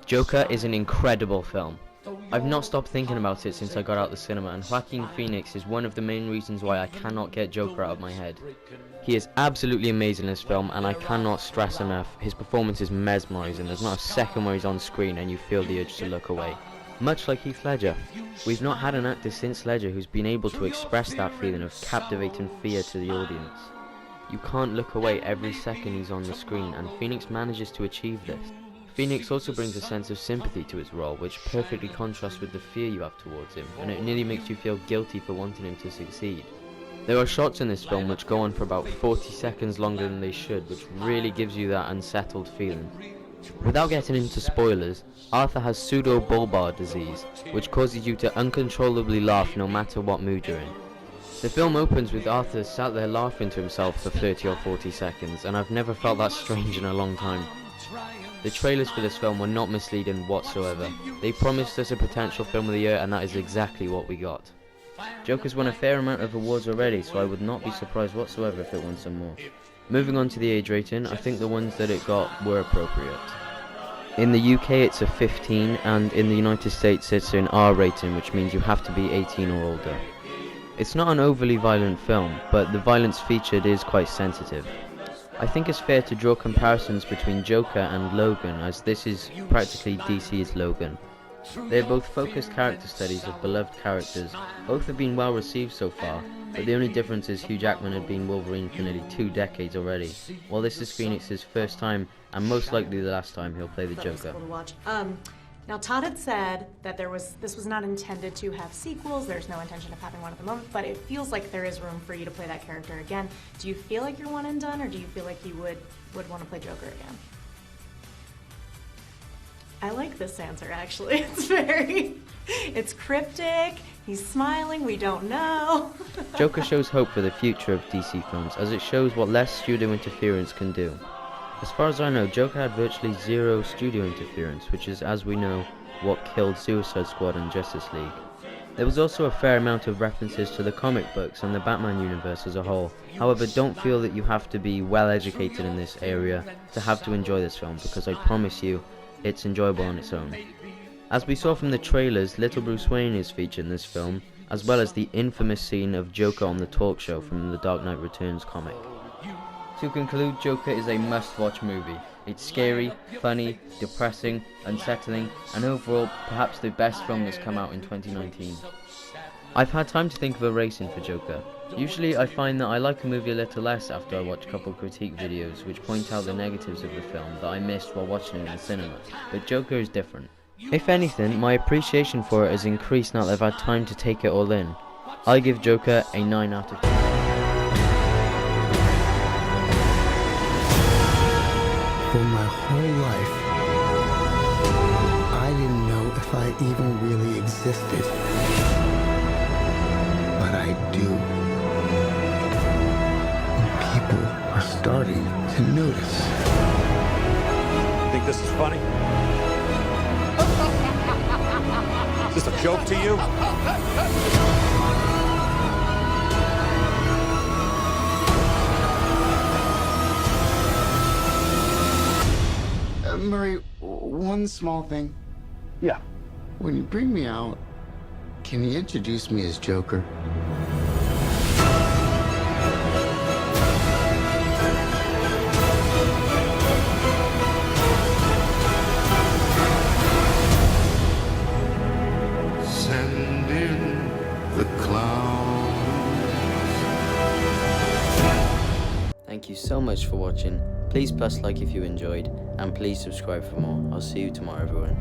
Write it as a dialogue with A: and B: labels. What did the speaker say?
A: Joker is an incredible film. I've not stopped thinking about it since I got out the cinema, and Joaquin Phoenix is one of the main reasons why I cannot get Joker out of my head. He is absolutely amazing in this film, and I cannot stress enough, his performance is mesmerizing. There's not a second where he's on screen and you feel the urge to look away. Much like Heath Ledger. We've not had an actor since Ledger who's been able to express that feeling of captivating fear to the audience. You can't look away every second he's on the screen, and Phoenix manages to achieve this. Phoenix also brings a sense of sympathy to his role, which perfectly contrasts with the fear you have towards him, and it nearly makes you feel guilty for wanting him to succeed. There are shots in this film which go on for about 40 seconds longer than they should, which really gives you that unsettled feeling. Without getting into spoilers, Arthur has pseudo-bulbar disease, which causes you to uncontrollably laugh no matter what mood you're in. The film opens with Arthur sat there laughing to himself for 30 or 40 seconds, and I've never felt that strange in a long time. The trailers for this film were not misleading whatsoever. They promised us a potential film of the year, and that is exactly what we got. Joker's won a fair amount of awards already, so I would not be surprised whatsoever if it won some more. Moving on to the age rating, I think the ones that it got were appropriate. In the UK it's a 15, and in the United States it's an R rating, which means you have to be 18 or older. It's not an overly violent film, but the violence featured is quite sensitive. I think it's fair to draw comparisons between Joker and Logan, as this is practically DC's Logan. They are both focused character studies of beloved characters. Both have been well received so far, but the only difference is Hugh Jackman had been Wolverine for nearly 2 decades already, while this is Phoenix's first time, and most likely the last time he'll play the Joker.
B: Now Todd had said that this was not intended to have sequels, there's no intention of having one at the moment, but it feels like there is room for you to play that character again. Do you feel like you're one and done, or do you feel like you would want to play Joker again? I like this answer, actually. It's cryptic, he's smiling, we don't know.
A: Joker shows hope for the future of DC films, as it shows what less studio interference can do. As far as I know, Joker had virtually zero studio interference, which is, as we know, what killed Suicide Squad and Justice League. There was also a fair amount of references to the comic books and the Batman universe as a whole. However, don't feel that you have to be well educated in this area to have to enjoy this film, because I promise you, it's enjoyable on its own. As we saw from the trailers, little Bruce Wayne is featured in this film, as well as the infamous scene of Joker on the talk show from the Dark Knight Returns comic. To conclude, Joker is a must-watch movie. It's scary, funny, depressing, unsettling, and overall, perhaps the best film that's come out in 2019. I've had time to think of a rating for Joker. Usually I find that I like a movie a little less after I watch a couple critique videos which point out the negatives of the film that I missed while watching it in the cinema, but Joker is different. If anything, my appreciation for it has increased now that I've had time to take it all in. I give Joker a 9 out of 10.
C: For my whole life, I didn't know if I even really existed. But I do. And people are starting to notice.
D: You think this is funny? Is this a joke to you?
C: Murray, one small thing.
D: Yeah.
C: When you bring me out, can you introduce me as Joker? Send in the clowns.
A: Thank you so much for watching. Please press like if you enjoyed, and please subscribe for more. I'll see you tomorrow, everyone.